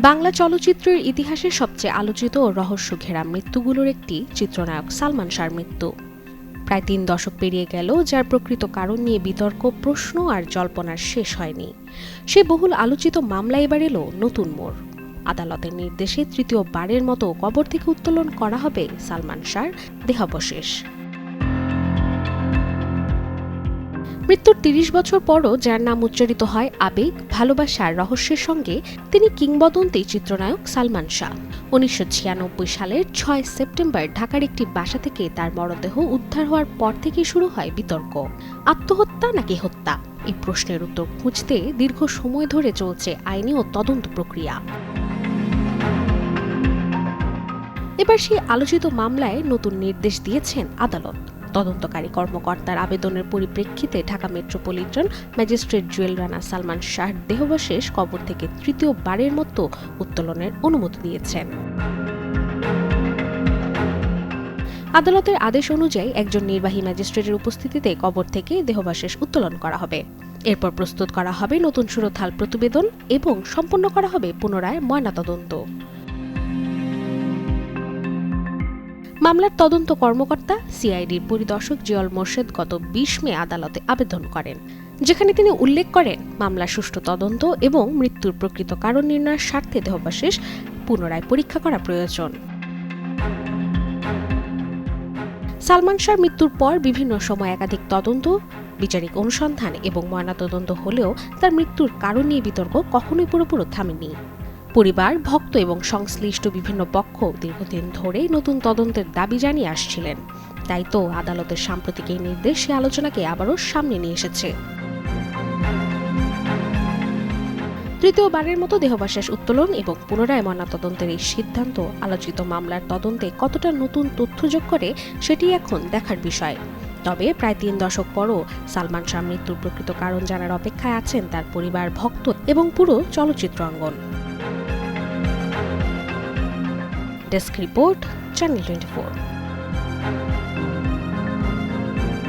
বাংলা চলচ্চিত্রের ইতিহাসে সবচেয়ে আলোচিত ও রহস্য ঘেরা মৃত্যুগুলোর একটি চিত্রনায়ক সালমান শাহর মৃত্যু। প্রায় ৩ দশক পেরিয়ে গেল, যার প্রকৃত কারণ নিয়ে বিতর্ক, প্রশ্ন আর জল্পনার শেষ হয়নি। সে বহুল আলোচিত মামলা এবার এলো নতুন মোড়। আদালতের নির্দেশে তৃতীয়বারের মতো কবর থেকে উত্তোলন করা হবে সালমান শাহর দেহাবশেষ। মৃত্যুর ৩০ বছর পরও যার নাম উচ্চারিত হয় আবেগ, ভালোবাসার রহস্যের সঙ্গে, তিনি কিংবদন্তি চিত্রনায়ক সালমান শাহ। ১৯৯৬ সালের ৬ সেপ্টেম্বর ঢাকার একটি বাসা থেকে তার মরদেহ উদ্ধার হওয়ার পর থেকেই শুরু হয় বিতর্ক। আত্মহত্যা নাকি হত্যা, এই প্রশ্নের উত্তর খুঁজতে দীর্ঘ সময় ধরে চলছে আইনি ও তদন্ত প্রক্রিয়া। এবার সেই আলোচিত মামলায় নতুন নির্দেশ দিয়েছেন আদালত। তদন্তকারী কর্মকর্তার আবেদনের পরিপ্রেক্ষিতে ঢাকা মেট্রোপলিটন ম্যাজিস্ট্রেট জুয়েল রানা সালমান শাহর দেহাবশেষ কবর থেকে তৃতীয়বারের মতো উত্তোলনের অনুমতি দিয়েছেন। আদালতের আদেশ অনুযায়ী একজন নির্বাহী ম্যাজিস্ট্রেটের উপস্থিতিতে কবর থেকে দেহাবশেষ উত্তোলন করা হবে। এরপর প্রস্তুত করা হবে নতুন সুরতহাল প্রতিবেদন এবং সম্পন্ন করা হবে পুনরায় ময়নাতদন্ত। মামলার তদন্ত কর্মকর্তা সিআইডির পরিদর্শক জিয়াউল মোর্শেদ গত ২০ মে আদালতে আবেদন করেন, যেখানে তিনি উল্লেখ করেন মামলার সুষ্ঠু তদন্ত এবং মৃত্যুর প্রকৃত কারণ নির্ণয়ের স্বার্থে দেহাবশেষ পুনরায় পরীক্ষা করা প্রয়োজন। সালমান শাহর মৃত্যুর পর বিভিন্ন সময় একাধিক তদন্ত, বিচারিক অনুসন্ধান এবং ময়নাতদন্ত হলেও তার মৃত্যুর কারণ নিয়ে বিতর্ক কখনোই পুরোপুরি থামেনি। পরিবার, ভক্ত এবং সংশ্লিষ্ট বিভিন্ন পক্ষ দীর্ঘদিন ধরে নতুন তদন্তের দাবি জানিয়ে আসছিলেন। তাই তো আদালতের সাম্প্রতিক এই নির্দেশ সে আলোচনাকে আবারও সামনে নিয়ে এসেছে। তৃতীয়বারের মতো দেহাবশেষ উত্তোলন এবং পুনরায় ময়নাতদন্তের এই সিদ্ধান্ত আলোচিত মামলার তদন্তে কতটা নতুন তথ্য যোগ করে সেটি এখন দেখার বিষয়। তবে প্রায় ৩ দশক পরও সালমান শাহ মৃত্যুর প্রকৃত কারণ জানার অপেক্ষায় আছেন তার পরিবার, ভক্ত এবং পুরো চলচ্চিত্র অঙ্গন। Desk report, channel 24।